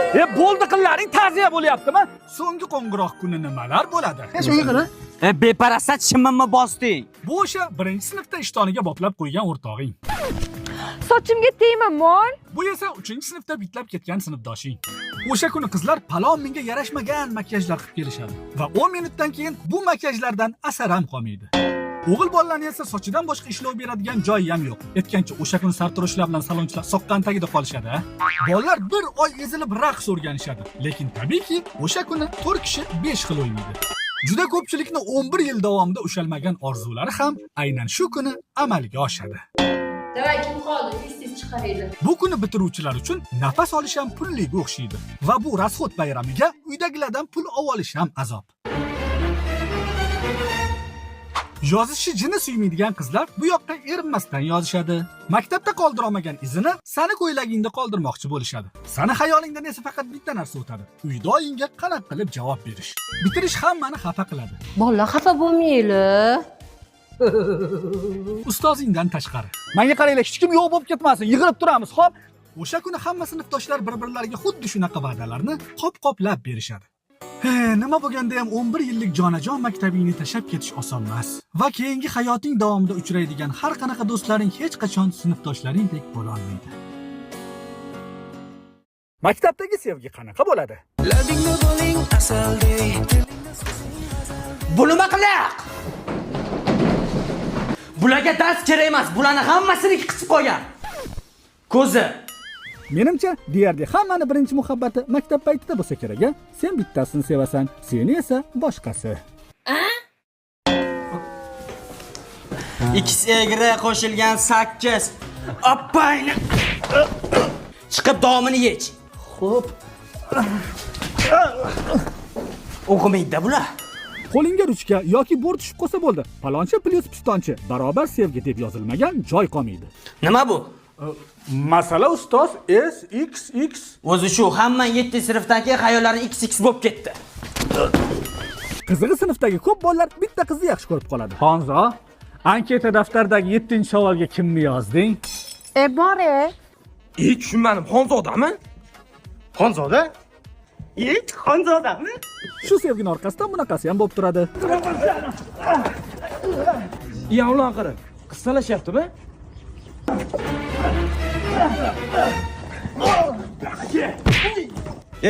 Bo'ldi qillaring ta'ziya bo'lyaptimi? So'nggi qo'ng'iroq kuni nimalar bo'ladi? Shunga qara. Beparasat shimimni bosding. Bu o'sha 1-sinfda ishtoniga boplab qo'ygan o'rtog'ing. Sochimga tegma mol. Bu esa 3-sinfda bitlab ketgan sinfdoshing. O'sha kuni qizlar palon menga yarashmagan makiyajlar qilib kelishadi va 10 minutdan keyin bu makiyajlardan asar ham qolmaydi. O'g'il bolalarning esa sochidan boshqa ishlov beradigan joyi ham yo'q. Aytgancha o'sha kuni sartaroshlar bilan salonchilar soqqan tagida qolishadi. Bolalar bir oy ezilib raqs o'rganishadi. Lekin tabiiyki, o'sha kuni 4 kishi 5 xil o'ynaydi. Juda ko'pchilikni 11 yil davomida ushalmagan orzulari ham aynan shu kuni amalga oshadi. Davay kim qoldi? Tez chiqaraydi. Bu kuni bitiruvchilar uchun nafas olish ham pulliga o'xshaydi va bu rasxod bayramiga uydagilardan pul olish ham azob. Yozishni jini suymaydigan qizlar bu yoqqa erinmasdan yozishadi. Maktabda qoldirolmagan izini sani ko'ylagingda qoldirmoqchi bo'lishadi. Sani xayolingdan esa faqat bitta narsa o'tadi. Uydoyingga qanaqa qilib javob berish. Bitirish hammani xafa qiladi. Bolalar xafa bo'lmaylar. Ustozingdan tashqari. Menga qaranglar, hech kim yo'q bo'lib ketmasin. Yig'ilib turamiz, xo'p? O'sha kuni hamma sinfdoshlar bir-birlariga xuddi shunaqa va'dalarni qop-qoplab berishadi. Nima bo'lganda ham 11 yillik jonajon maktabingni tashlab ketish oson emas. Va keyingi hayoting davomida uchraydigan har qanaqa do'stlaring hech qachon sinfdoshlaringdek bo'la olmaydi. Maktabdagi sevgi qanaqa bo'ladi? Bu nima qiliq? Bularga dars kerak emas. Bularni hammasini qisib qo'ygan. Ko'zi. Menimcha, deyarli hammani birinchi muhabbati maktab paytida bo'lsa kerak. Sen bittasini sevasan, seni esa boshqasi. X egri qo'shilgan 8. Appayni. Chiqib domini yech. Xo'p. O'qimaydi bular. Qo'lingga ruchka yoki bort tushib qolsa bo'ldi. Palonchi plus pistonchi barobar sevgi deb yozilmagan joy qolmaydi. Nima bu? Masala ustoz SXX. O'zi shu hamma 7-sinfdagi xayollari XX bo'lib ketdi. Qizig'i sinfdagi ko'p bolalar bitta qizni yaxshi ko'rib qoladi. Xonzo, anketa daftaridagi 7-savolga kimni yozding? Bore. Tushunmadim, Xonzodami? Xonzoda? Xonzodami? Shu sevgini orqasidan bunaqasi ham bo'lib turadi. Ulan qara, qissalashyapti-mi?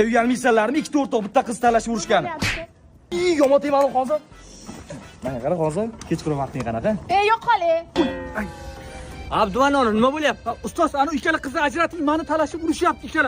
Uyalmaysanlarmi? Ikkita o'rtoq bitta qiz talashib urishgan. Yomon tegmadi hozir. Mana qara hozir, kechqurun vaqting qanaqa? Yo'q qole. Abduvanor, nima bo'lyapti? Ustoz, ana ikkala qizni ajrating, meni talashib urishyapti ikkala.